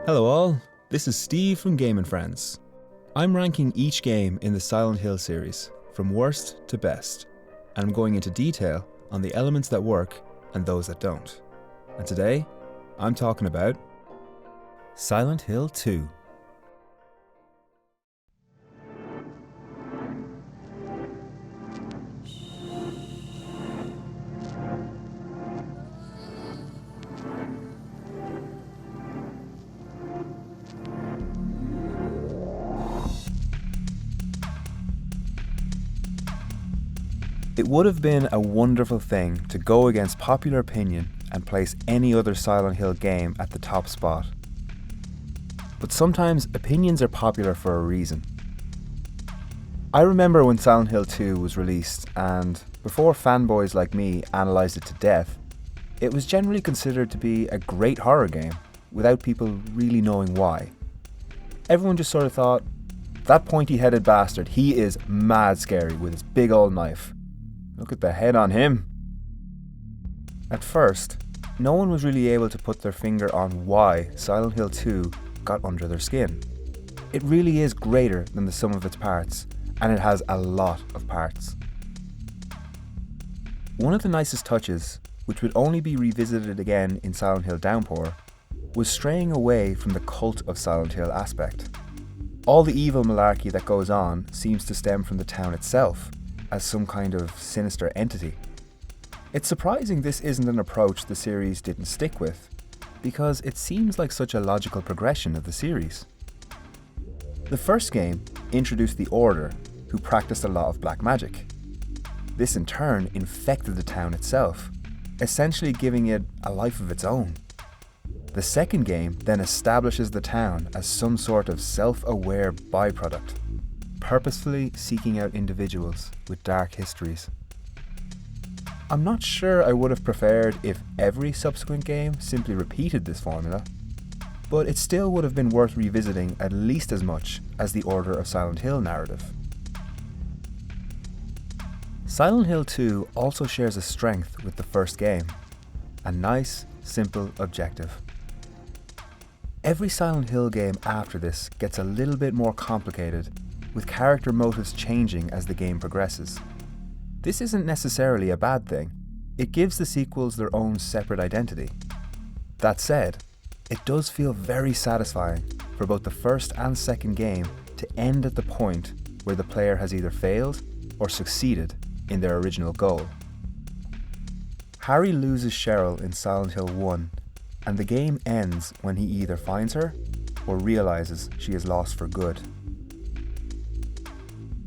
Hello all, this is Steve from Game & Friends. I'm ranking each game in the Silent Hill series, from worst to best, and I'm going into detail on the elements that work and those that don't. And today, I'm talking about Silent Hill 2. It would have been a wonderful thing to go against popular opinion and place any other Silent Hill game at the top spot. But sometimes opinions are popular for a reason. I remember when Silent Hill 2 was released, and before fanboys like me analysed it to death, it was generally considered to be a great horror game without people really knowing why. Everyone just sort of thought, that pointy-headed bastard, he is mad scary with his big old knife. Look at the head on him. At first, no one was really able to put their finger on why Silent Hill 2 got under their skin. It really is greater than the sum of its parts, and it has a lot of parts. One of the nicest touches, which would only be revisited again in Silent Hill Downpour, was straying away from the cult of Silent Hill aspect. All the evil malarkey that goes on seems to stem from the town itself, as some kind of sinister entity. It's surprising this isn't an approach the series didn't stick with, because it seems like such a logical progression of the series. The first game introduced the Order, who practiced a lot of black magic. This in turn infected the town itself, essentially giving it a life of its own. The second game then establishes the town as some sort of self-aware byproduct, purposefully seeking out individuals with dark histories. I'm not sure I would have preferred if every subsequent game simply repeated this formula, but it still would have been worth revisiting at least as much as the Order of Silent Hill narrative. Silent Hill 2 also shares a strength with the first game: a nice, simple objective. Every Silent Hill game after this gets a little bit more complicated, with character motives changing as the game progresses. This isn't necessarily a bad thing. It gives the sequels their own separate identity. That said, it does feel very satisfying for both the first and second game to end at the point where the player has either failed or succeeded in their original goal. Harry loses Cheryl in Silent Hill 1, and the game ends when he either finds her or realises she is lost for good.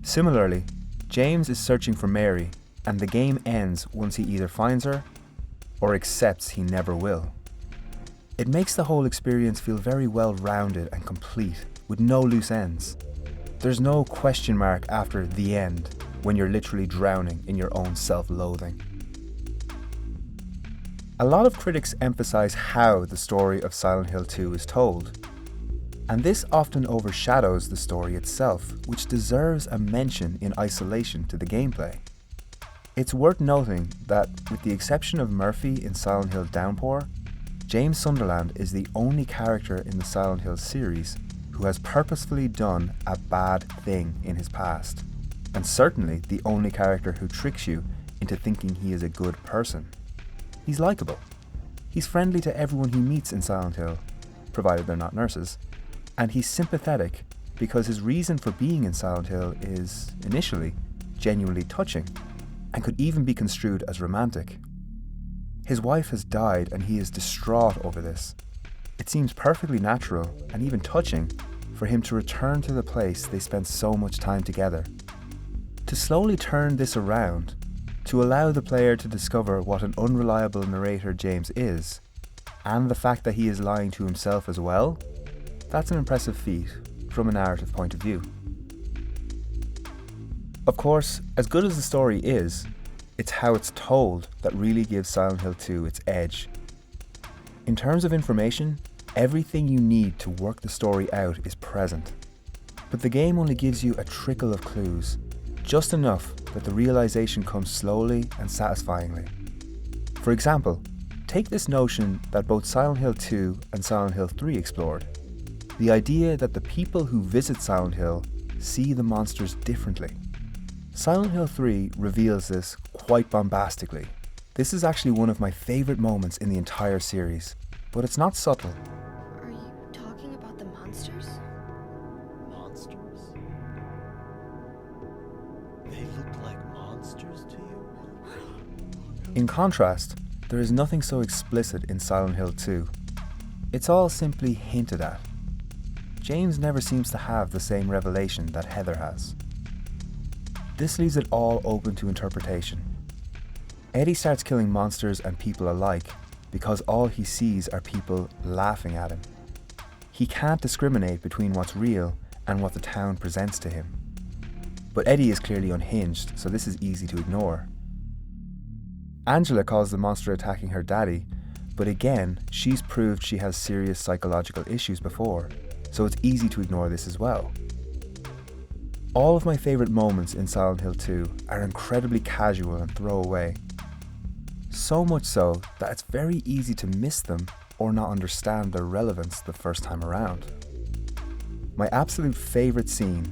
Similarly, James is searching for Mary, and the game ends once he either finds her or accepts he never will. It makes the whole experience feel very well rounded and complete, with no loose ends. There's no question mark after the end when you're literally drowning in your own self-loathing. A lot of critics emphasize how the story of Silent Hill 2 is told, and this often overshadows the story itself, which deserves a mention in isolation to the gameplay. It's worth noting that, with the exception of Murphy in Silent Hill Downpour, James Sunderland is the only character in the Silent Hill series who has purposefully done a bad thing in his past, and certainly the only character who tricks you into thinking he is a good person. He's likeable. He's friendly to everyone he meets in Silent Hill, provided they're not nurses, and he's sympathetic because his reason for being in Silent Hill is, initially, genuinely touching, and could even be construed as romantic. His wife has died and he is distraught over this. It seems perfectly natural and even touching for him to return to the place they spent so much time together. To slowly turn this around, to allow the player to discover what an unreliable narrator James is, and the fact that he is lying to himself as well, that's an impressive feat from a narrative point of view. Of course, as good as the story is, it's how it's told that really gives Silent Hill 2 its edge. In terms of information, everything you need to work the story out is present, but the game only gives you a trickle of clues, just enough that the realization comes slowly and satisfyingly. For example, take this notion that both Silent Hill 2 and Silent Hill 3 explored, The idea that the people who visit Silent Hill see the monsters differently. Silent Hill 3 reveals this quite bombastically. This is actually one of my favourite moments in the entire series, but it's not subtle. Are you talking about the monsters? Monsters? They look like monsters to you? In contrast, there is nothing so explicit in Silent Hill 2. It's all simply hinted at. James never seems to have the same revelation that Heather has. This leaves it all open to interpretation. Eddie starts killing monsters and people alike because all he sees are people laughing at him. He can't discriminate between what's real and what the town presents to him. But Eddie is clearly unhinged, so this is easy to ignore. Angela calls the monster attacking her daddy, but again, she's proved she has serious psychological issues before, so it's easy to ignore this as well. All of my favourite moments in Silent Hill 2 are incredibly casual and throwaway. So much so that it's very easy to miss them or not understand their relevance the first time around. My absolute favourite scene,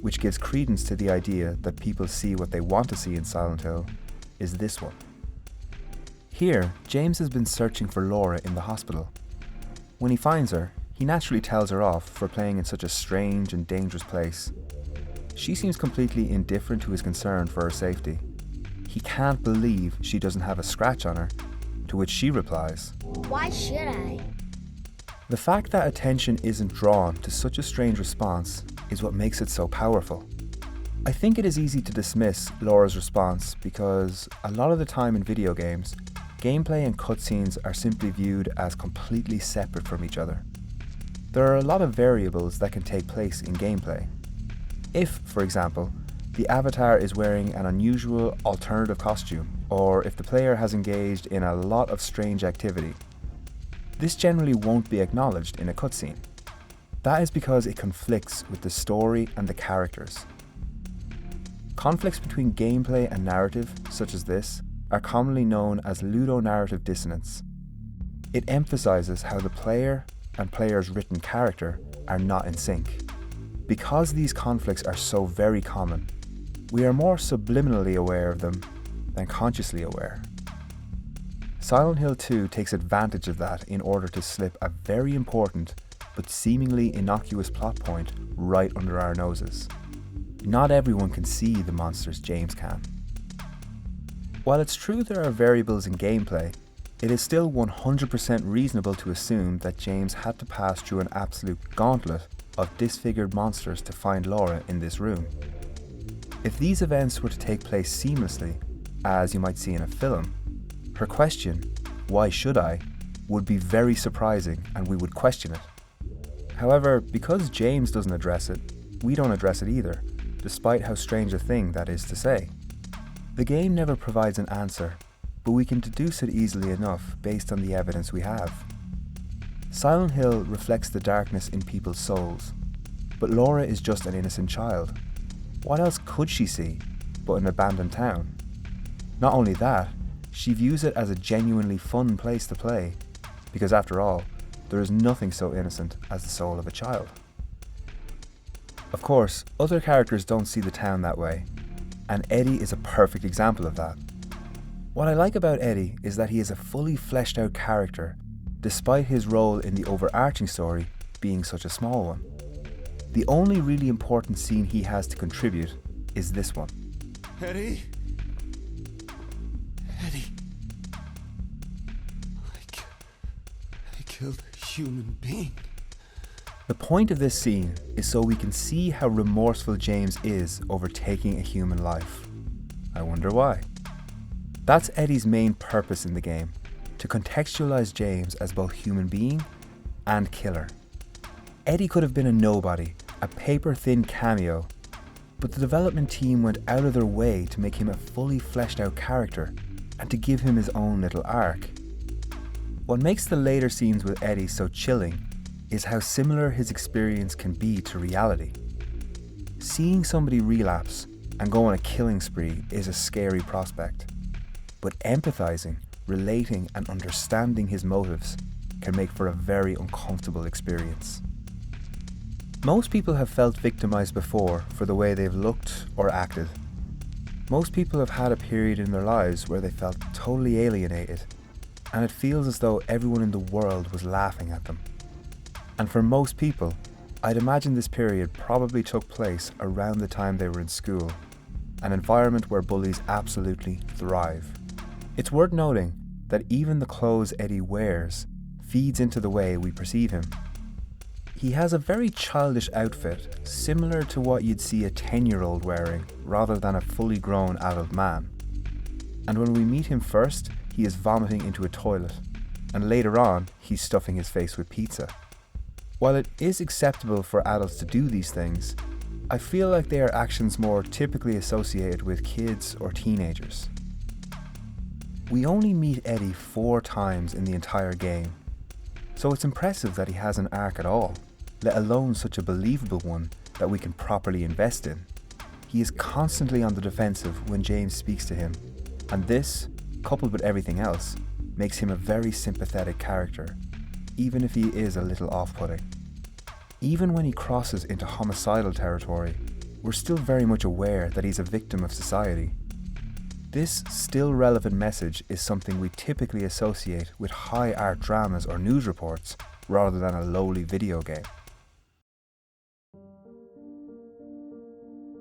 which gives credence to the idea that people see what they want to see in Silent Hill, is this one. Here, James has been searching for Laura in the hospital. When he finds her, he naturally tells her off for playing in such a strange and dangerous place. She seems completely indifferent to his concern for her safety. He can't believe she doesn't have a scratch on her, to which she replies, Why should I? The fact that attention isn't drawn to such a strange response is what makes it so powerful. I think it is easy to dismiss Laura's response because a lot of the time in video games, gameplay and cutscenes are simply viewed as completely separate from each other. There are a lot of variables that can take place in gameplay. If, for example, the avatar is wearing an unusual alternative costume, or if the player has engaged in a lot of strange activity, this generally won't be acknowledged in a cutscene. That is because it conflicts with the story and the characters. Conflicts between gameplay and narrative, such as this, are commonly known as Ludonarrative dissonance. It emphasizes how the player and player's written character are not in sync. Because these conflicts are so very common, we are more subliminally aware of them than consciously aware. Silent Hill 2 takes advantage of that in order to slip a very important but seemingly innocuous plot point right under our noses. Not everyone can see the monsters James can. While it's true there are variables in gameplay, it is still 100% reasonable to assume that James had to pass through an absolute gauntlet of disfigured monsters to find Laura in this room. If these events were to take place seamlessly, as you might see in a film, her question, "Why should I?" would be very surprising and we would question it. However, because James doesn't address it, we don't address it either, despite how strange a thing that is to say. The game never provides an answer, but we can deduce it easily enough based on the evidence we have. Silent Hill reflects the darkness in people's souls, but Laura is just an innocent child. What else could she see but an abandoned town? Not only that, she views it as a genuinely fun place to play, because after all, there is nothing so innocent as the soul of a child. Of course, other characters don't see the town that way, and Eddie is a perfect example of that. What I like about Eddie is that he is a fully fleshed out character, despite his role in the overarching story being such a small one. The only really important scene he has to contribute is this one. Eddie? Eddie. I killed a human being. The point of this scene is so we can see how remorseful James is over taking a human life. I wonder why. That's Eddie's main purpose in the game, to contextualize James as both human being and killer. Eddie could have been a nobody, a paper-thin cameo, but the development team went out of their way to make him a fully fleshed out character and to give him his own little arc. What makes the later scenes with Eddie so chilling is how similar his experience can be to reality. Seeing somebody relapse and go on a killing spree is a scary prospect, but empathizing, relating and understanding his motives can make for a very uncomfortable experience. Most people have felt victimized before for the way they've looked or acted. Most people have had a period in their lives where they felt totally alienated, and it feels as though everyone in the world was laughing at them. And for most people, I'd imagine this period probably took place around the time they were in school, an environment where bullies absolutely thrive. It's worth noting that even the clothes Eddie wears feeds into the way we perceive him. He has a very childish outfit, similar to what you'd see a 10-year-old wearing rather than a fully grown adult man. And when we meet him first, he is vomiting into a toilet, and later on, he's stuffing his face with pizza. While it is acceptable for adults to do these things, I feel like they are actions more typically associated with kids or teenagers. We only meet Eddie 4 times in the entire game, so it's impressive that he has an arc at all, let alone such a believable one that we can properly invest in. He is constantly on the defensive when James speaks to him, and this, coupled with everything else, makes him a very sympathetic character, even if he is a little off-putting. Even when he crosses into homicidal territory, we're still very much aware that he's a victim of society. This still relevant message is something we typically associate with high art dramas or news reports rather than a lowly video game.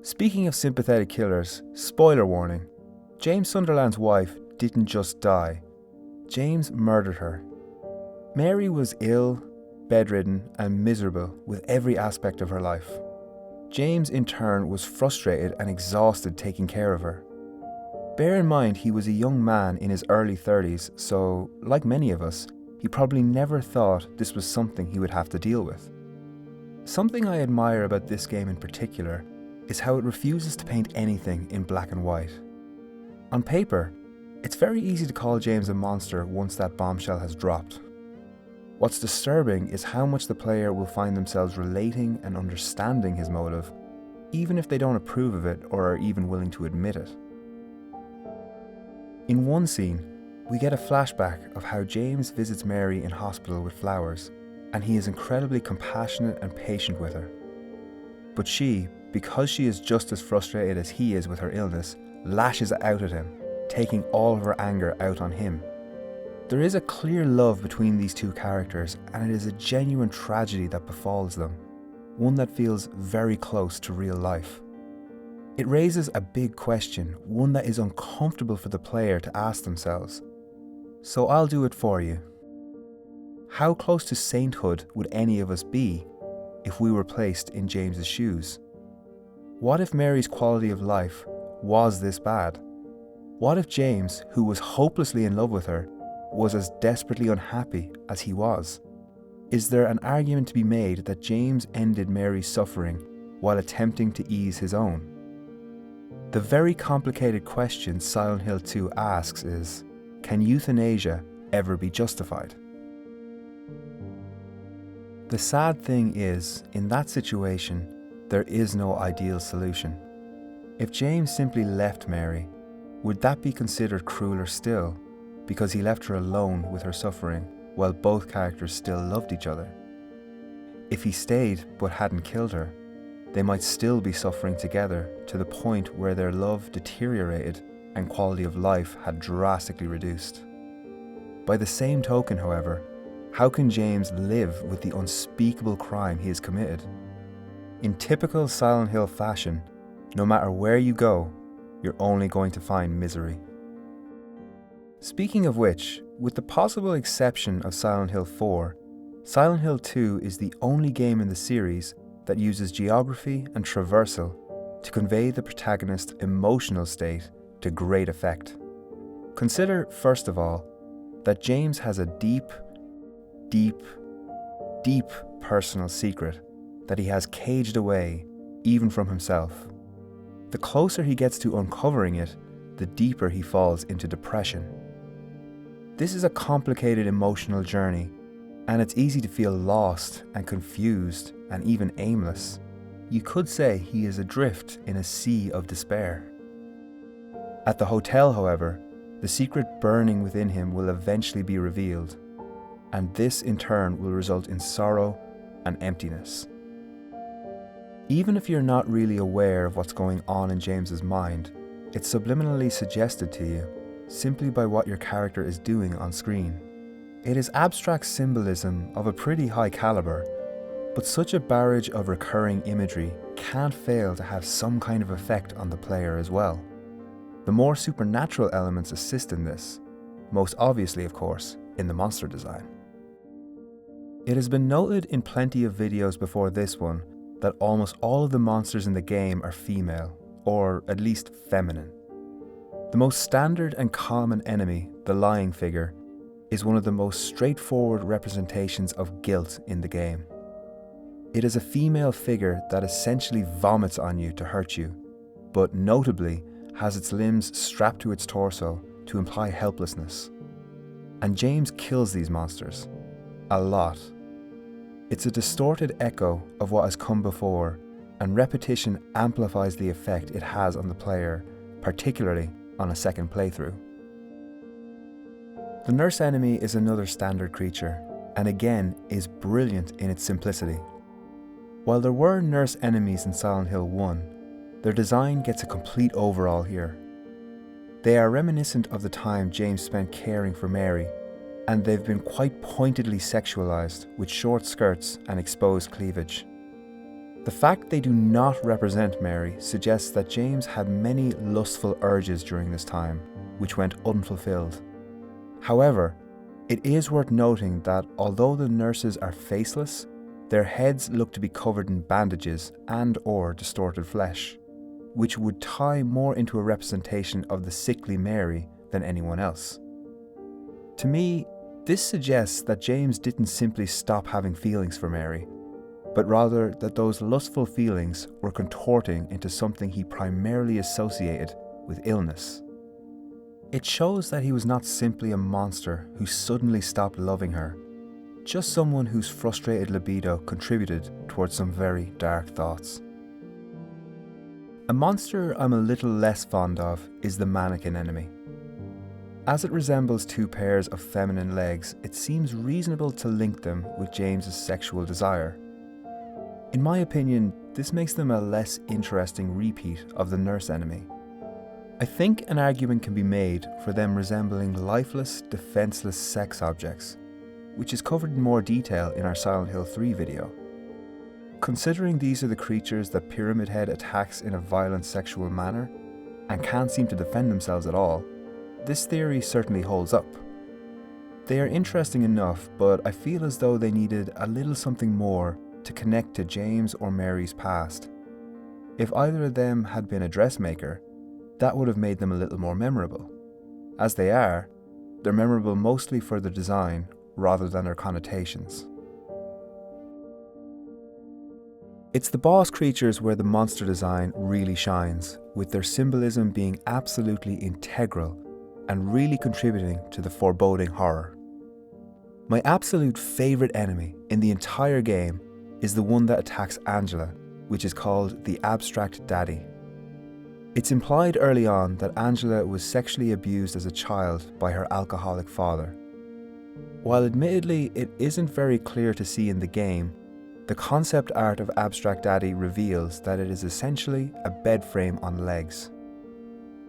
Speaking of sympathetic killers, spoiler warning, James Sunderland's wife didn't just die. James murdered her. Mary was ill, bedridden, and miserable with every aspect of her life. James, in turn, was frustrated and exhausted taking care of her. Bear in mind he was a young man in his early 30s, so, like many of us, he probably never thought this was something he would have to deal with. Something I admire about this game in particular is how it refuses to paint anything in black and white. On paper, it's very easy to call James a monster once that bombshell has dropped. What's disturbing is how much the player will find themselves relating and understanding his motive, even if they don't approve of it or are even willing to admit it. In one scene, we get a flashback of how James visits Mary in hospital with flowers, and he is incredibly compassionate and patient with her. But she, because she is just as frustrated as he is with her illness, lashes out at him, taking all of her anger out on him. There is a clear love between these two characters, and it is a genuine tragedy that befalls them, one that feels very close to real life. It raises a big question, one that is uncomfortable for the player to ask themselves. So I'll do it for you. How close to sainthood would any of us be if we were placed in James's shoes? What if Mary's quality of life was this bad? What if James, who was hopelessly in love with her, was as desperately unhappy as he was? Is there an argument to be made that James ended Mary's suffering while attempting to ease his own? The very complicated question Silent Hill 2 asks is, can euthanasia ever be justified? The sad thing is, in that situation, there is no ideal solution. If James simply left Mary, would that be considered crueler still, because he left her alone with her suffering while both characters still loved each other? If he stayed but hadn't killed her, they might still be suffering together to the point where their love deteriorated and quality of life had drastically reduced. By the same token, however, how can James live with the unspeakable crime he has committed? In typical Silent Hill fashion, no matter where you go, you're only going to find misery. Speaking of which, with the possible exception of Silent Hill 4, Silent Hill 2 is the only game in the series that uses geography and traversal to convey the protagonist's emotional state to great effect. Consider, first of all, that James has a deep personal secret that he has caged away even from himself. The closer he gets to uncovering it, the deeper he falls into depression. This is a complicated emotional journey, and it's easy to feel lost and confused and even aimless. You could say he is adrift in a sea of despair. At the hotel, however, the secret burning within him will eventually be revealed, and this in turn will result in sorrow and emptiness. Even if you're not really aware of what's going on in James's mind, it's subliminally suggested to you simply by what your character is doing on screen. It is abstract symbolism of a pretty high caliber, but such a barrage of recurring imagery can't fail to have some kind of effect on the player as well. The more supernatural elements assist in this, most obviously, of course, in the monster design. It has been noted in plenty of videos before this one that almost all of the monsters in the game are female, or at least feminine. The most standard and common enemy, the lying figure, is one of the most straightforward representations of guilt in the game. It is a female figure that essentially vomits on you to hurt you, but notably has its limbs strapped to its torso to imply helplessness. And James kills these monsters. A lot. It's a distorted echo of what has come before, and repetition amplifies the effect it has on the player, particularly on a second playthrough. The nurse enemy is another standard creature, and again is brilliant in its simplicity. While there were nurse enemies in Silent Hill 1, their design gets a complete overhaul here. They are reminiscent of the time James spent caring for Mary, and they've been quite pointedly sexualized with short skirts and exposed cleavage. The fact they do not represent Mary suggests that James had many lustful urges during this time, which went unfulfilled. However, it is worth noting that although the nurses are faceless, their heads look to be covered in bandages and/or distorted flesh, which would tie more into a representation of the sickly Mary than anyone else. To me, this suggests that James didn't simply stop having feelings for Mary, but rather that those lustful feelings were contorting into something he primarily associated with illness. It shows that he was not simply a monster who suddenly stopped loving her, just someone whose frustrated libido contributed towards some very dark thoughts. A monster I'm a little less fond of is the mannequin enemy. As it resembles two pairs of feminine legs, it seems reasonable to link them with James's sexual desire. In my opinion, this makes them a less interesting repeat of the nurse enemy. I think an argument can be made for them resembling lifeless, defenseless sex objects, which is covered in more detail in our Silent Hill 3 video. Considering these are the creatures that Pyramid Head attacks in a violent sexual manner, and can't seem to defend themselves at all, this theory certainly holds up. They are interesting enough, but I feel as though they needed a little something more to connect to James or Mary's past. If either of them had been a dressmaker, that would have made them a little more memorable. As they are, they're memorable mostly for their design rather than their connotations. It's the boss creatures where the monster design really shines, with their symbolism being absolutely integral and really contributing to the foreboding horror. My absolute favourite enemy in the entire game is the one that attacks Angela, which is called the Abstract Daddy. It's implied early on that Angela was sexually abused as a child by her alcoholic father. While admittedly it isn't very clear to see in the game, the concept art of Abstract Daddy reveals that it is essentially a bed frame on legs.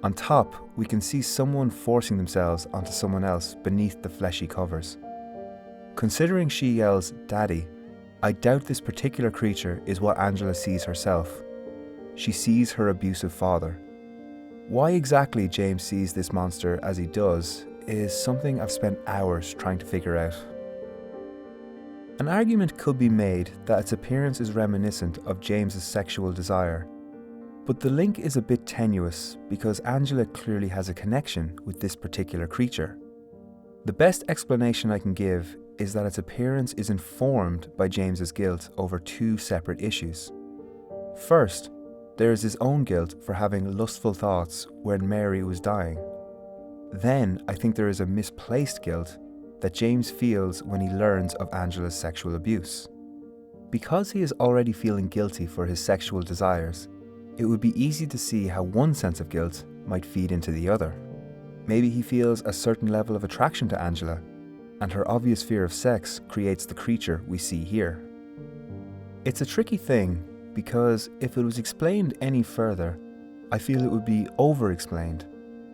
On top, we can see someone forcing themselves onto someone else beneath the fleshy covers. Considering she yells, "Daddy," I doubt this particular creature is what Angela sees herself. She sees her abusive father. Why exactly James sees this monster as he does is something I've spent hours trying to figure out. An argument could be made that its appearance is reminiscent of James's sexual desire, but the link is a bit tenuous because Angela clearly has a connection with this particular creature. The best explanation I can give is that its appearance is informed by James's guilt over two separate issues. First, there is his own guilt for having lustful thoughts when Mary was dying. Then I think there is a misplaced guilt that James feels when he learns of Angela's sexual abuse. Because he is already feeling guilty for his sexual desires, it would be easy to see how one sense of guilt might feed into the other. Maybe he feels a certain level of attraction to Angela, and her obvious fear of sex creates the creature we see here. It's a tricky thing, because if it was explained any further, I feel it would be over-explained,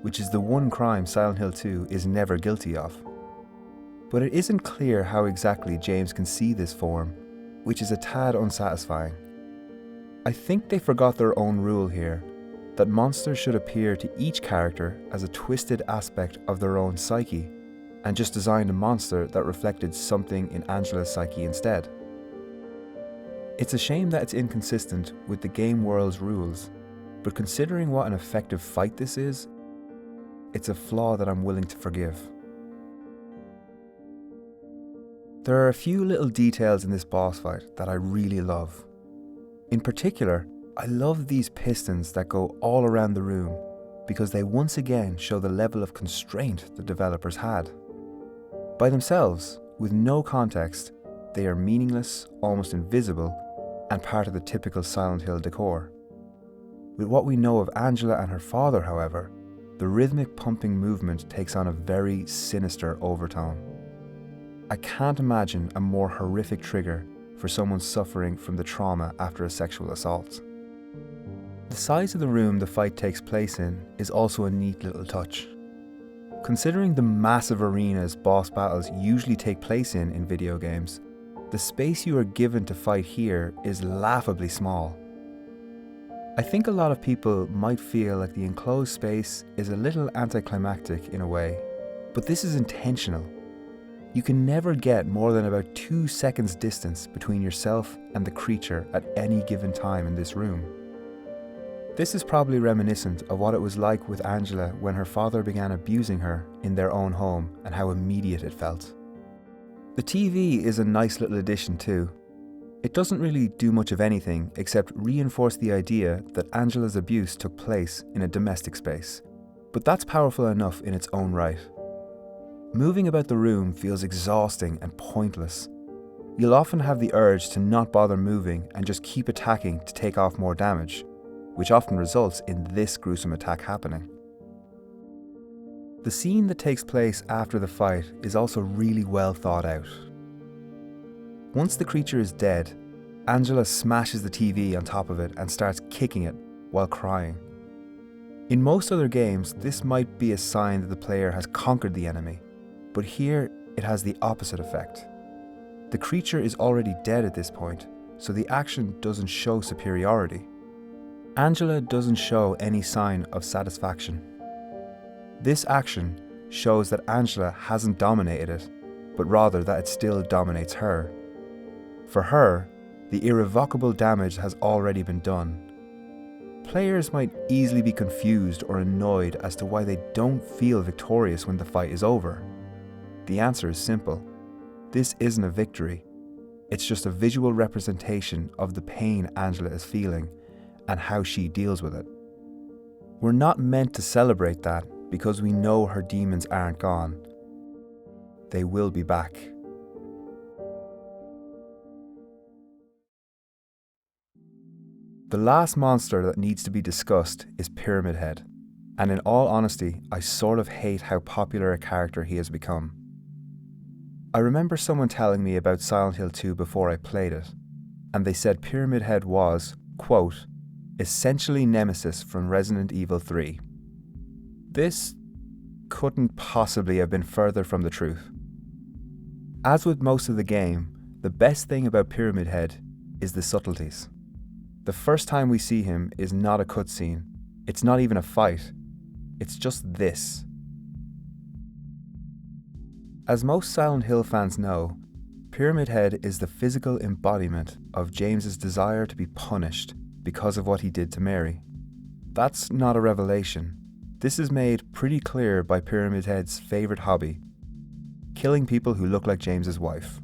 which is the one crime Silent Hill 2 is never guilty of. But it isn't clear how exactly James can see this form, which is a tad unsatisfying. I think they forgot their own rule here, that monsters should appear to each character as a twisted aspect of their own psyche, and just designed a monster that reflected something in Angela's psyche instead. It's a shame that it's inconsistent with the game world's rules, but considering what an effective fight this is, it's a flaw that I'm willing to forgive. There are a few little details in this boss fight that I really love. In particular, I love these pistons that go all around the room because they once again show the level of constraint the developers had. By themselves, with no context, they are meaningless, almost invisible, and part of the typical Silent Hill decor. With what we know of Angela and her father, however, the rhythmic pumping movement takes on a very sinister overtone. I can't imagine a more horrific trigger for someone suffering from the trauma after a sexual assault. The size of the room the fight takes place in is also a neat little touch. Considering the massive arenas boss battles usually take place in video games, the space you are given to fight here is laughably small. I think a lot of people might feel like the enclosed space is a little anticlimactic in a way, but this is intentional. You can never get more than about 2 seconds distance between yourself and the creature at any given time in this room. This is probably reminiscent of what it was like with Angela when her father began abusing her in their own home and how immediate it felt. The TV is a nice little addition too. It doesn't really do much of anything except reinforce the idea that Angela's abuse took place in a domestic space, but that's powerful enough in its own right. Moving about the room feels exhausting and pointless. You'll often have the urge to not bother moving and just keep attacking to take off more damage, which often results in this gruesome attack happening. The scene that takes place after the fight is also really well thought out. Once the creature is dead, Angela smashes the TV on top of it and starts kicking it while crying. In most other games, this might be a sign that the player has conquered the enemy, but here it has the opposite effect. The creature is already dead at this point, so the action doesn't show superiority. Angela doesn't show any sign of satisfaction. This action shows that Angela hasn't dominated it, but rather that it still dominates her. For her, the irrevocable damage has already been done. Players might easily be confused or annoyed as to why they don't feel victorious when the fight is over. The answer is simple. This isn't a victory. It's just a visual representation of the pain Angela is feeling and how she deals with it. We're not meant to celebrate that because we know her demons aren't gone. They will be back. The last monster that needs to be discussed is Pyramid Head, and in all honesty, I sort of hate how popular a character he has become. I remember someone telling me about Silent Hill 2 before I played it, and they said Pyramid Head was, quote, essentially Nemesis from Resident Evil 3. This couldn't possibly have been further from the truth. As with most of the game, the best thing about Pyramid Head is the subtleties. The first time we see him is not a cutscene, it's not even a fight, it's just this. As most Silent Hill fans know, Pyramid Head is the physical embodiment of James's desire to be punished because of what he did to Mary. That's not a revelation. This is made pretty clear by Pyramid Head's favourite hobby, killing people who look like James's wife.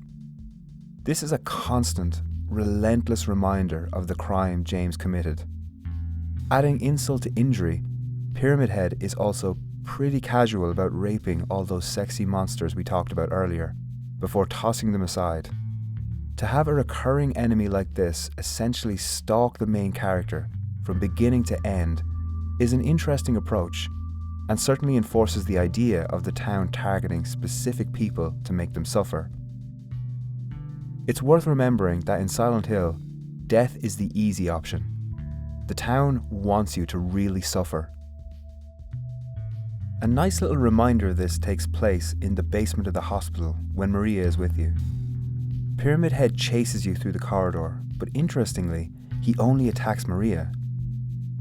This is a constant, relentless reminder of the crime James committed. Adding insult to injury, Pyramid Head is also pretty casual about raping all those sexy monsters we talked about earlier, before tossing them aside. To have a recurring enemy like this essentially stalk the main character from beginning to end is an interesting approach, and certainly enforces the idea of the town targeting specific people to make them suffer. It's worth remembering that in Silent Hill, death is the easy option. The town wants you to really suffer. A nice little reminder of this takes place in the basement of the hospital when Maria is with you. Pyramid Head chases you through the corridor, but interestingly, he only attacks Maria.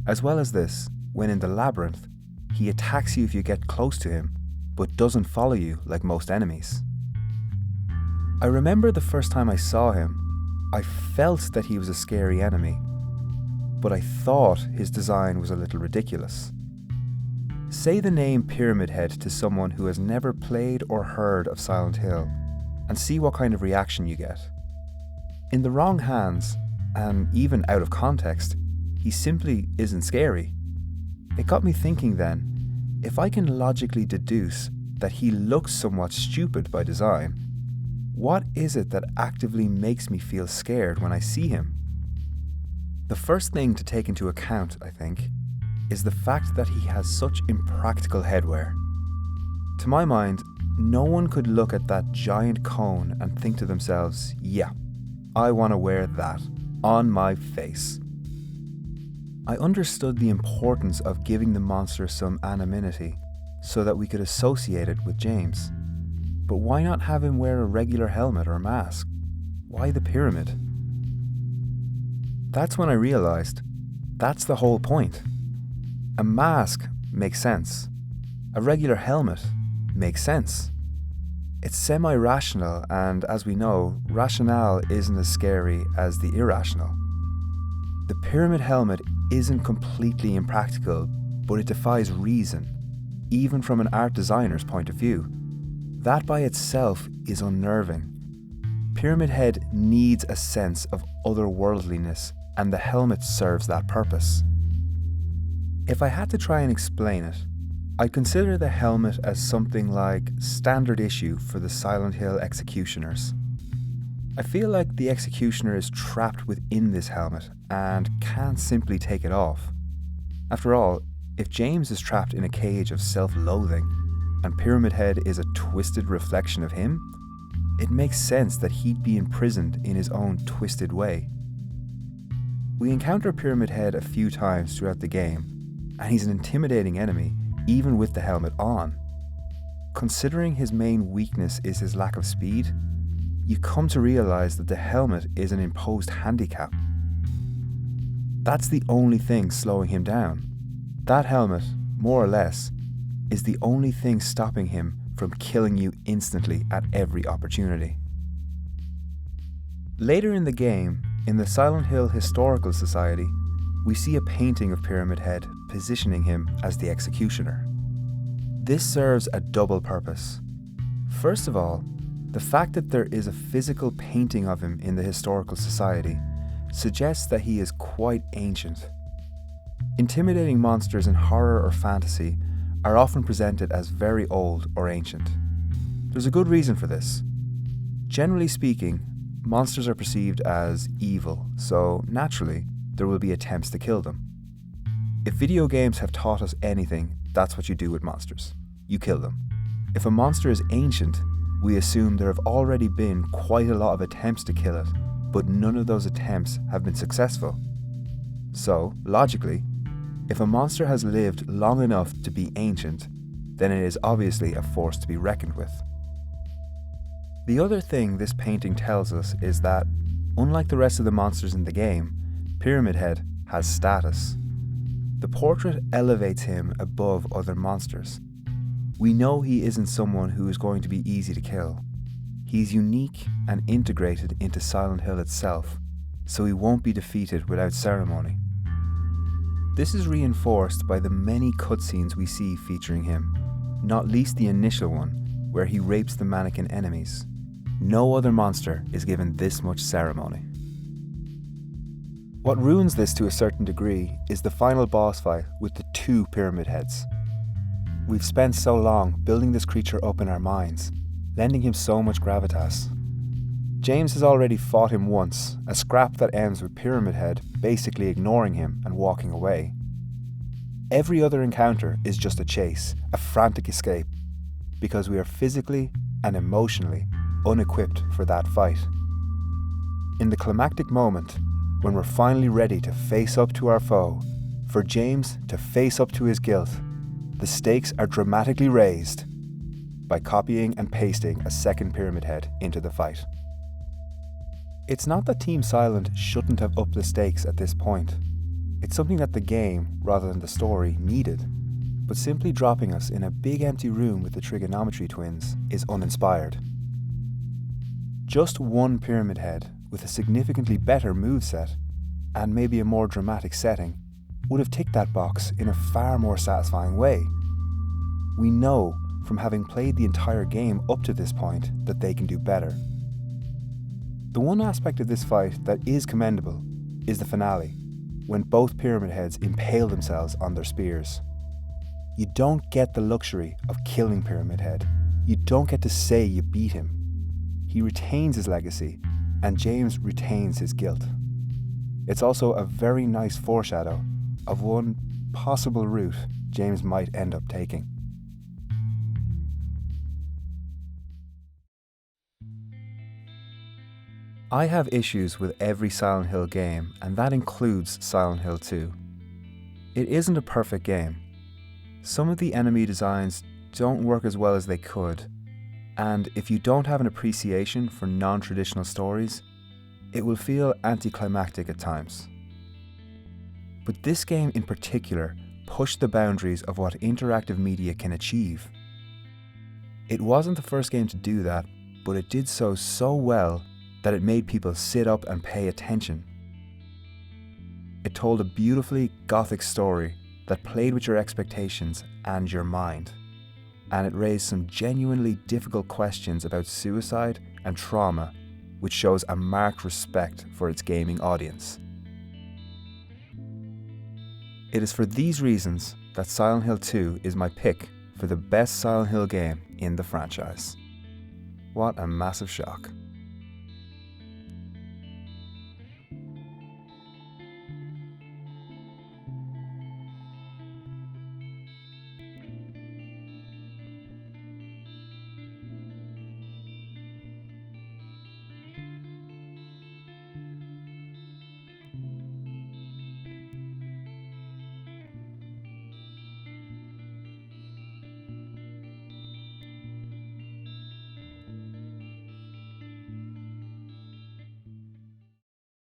As well as this, when in the labyrinth, he attacks you if you get close to him, but doesn't follow you like most enemies. I remember the first time I saw him, I felt that he was a scary enemy, but I thought his design was a little ridiculous. Say the name Pyramid Head to someone who has never played or heard of Silent Hill, and see what kind of reaction you get. In the wrong hands, and even out of context, he simply isn't scary. It got me thinking then, if I can logically deduce that he looks somewhat stupid by design, what is it that actively makes me feel scared when I see him? The first thing to take into account, I think, is the fact that he has such impractical headwear. To my mind, no one could look at that giant cone and think to themselves, yeah, I want to wear that on my face. I understood the importance of giving the monster some anonymity so that we could associate it with James. But why not have him wear a regular helmet or mask? Why the pyramid? That's when I realized that's the whole point. A mask makes sense. A regular helmet makes sense. It's semi-rational, and as we know, rationale isn't as scary as the irrational. The pyramid helmet isn't completely impractical, but it defies reason, even from an art designer's point of view. That by itself is unnerving. Pyramid Head needs a sense of otherworldliness, and the helmet serves that purpose. If I had to try and explain it, I'd consider the helmet as something like standard issue for the Silent Hill executioners. I feel like the executioner is trapped within this helmet and can't simply take it off. After all, if James is trapped in a cage of self-loathing, and Pyramid Head is a twisted reflection of him, it makes sense that he'd be imprisoned in his own twisted way. We encounter Pyramid Head a few times throughout the game, and he's an intimidating enemy, even with the helmet on. Considering his main weakness is his lack of speed, you come to realize that the helmet is an imposed handicap. That's the only thing slowing him down. That helmet, more or less, is the only thing stopping him from killing you instantly at every opportunity. Later in the game, in the Silent Hill Historical Society, we see a painting of Pyramid Head positioning him as the executioner. This serves a double purpose. First of all, the fact that there is a physical painting of him in the Historical Society suggests that he is quite ancient. Intimidating monsters in horror or fantasy are often presented as very old or ancient. There's a good reason for this. Generally speaking, monsters are perceived as evil, so naturally, there will be attempts to kill them. If video games have taught us anything, that's what you do with monsters. You kill them. If a monster is ancient, we assume there have already been quite a lot of attempts to kill it, but none of those attempts have been successful. So, logically, if a monster has lived long enough to be ancient, then it is obviously a force to be reckoned with. The other thing this painting tells us is that, unlike the rest of the monsters in the game, Pyramid Head has status. The portrait elevates him above other monsters. We know he isn't someone who is going to be easy to kill. He's unique and integrated into Silent Hill itself, so he won't be defeated without ceremony. This is reinforced by the many cutscenes we see featuring him, not least the initial one, where he rapes the mannequin enemies. No other monster is given this much ceremony. What ruins this to a certain degree is the final boss fight with the two Pyramid Heads. We've spent so long building this creature up in our minds, lending him so much gravitas. James has already fought him once, a scrap that ends with Pyramid Head basically ignoring him and walking away. Every other encounter is just a chase, a frantic escape, because we are physically and emotionally unequipped for that fight. In the climactic moment, when we're finally ready to face up to our foe, for James to face up to his guilt, the stakes are dramatically raised by copying and pasting a second Pyramid Head into the fight. It's not that Team Silent shouldn't have upped the stakes at this point. It's something that the game, rather than the story, needed. But simply dropping us in a big empty room with the trigonometry twins is uninspired. Just one Pyramid Head with a significantly better moveset and maybe a more dramatic setting would have ticked that box in a far more satisfying way. We know from having played the entire game up to this point that they can do better. The one aspect of this fight that is commendable is the finale, when both Pyramid Heads impale themselves on their spears. You don't get the luxury of killing Pyramid Head. You don't get to say you beat him. He retains his legacy, and James retains his guilt. It's also a very nice foreshadow of one possible route James might end up taking. I have issues with every Silent Hill game, and that includes Silent Hill 2. It isn't a perfect game. Some of the enemy designs don't work as well as they could, and if you don't have an appreciation for non-traditional stories, it will feel anticlimactic at times. But this game in particular pushed the boundaries of what interactive media can achieve. It wasn't the first game to do that, but it did so well that it made people sit up and pay attention. It told a beautifully gothic story that played with your expectations and your mind, and it raised some genuinely difficult questions about suicide and trauma, which shows a marked respect for its gaming audience. It is for these reasons that Silent Hill 2 is my pick for the best Silent Hill game in the franchise. What a massive shock.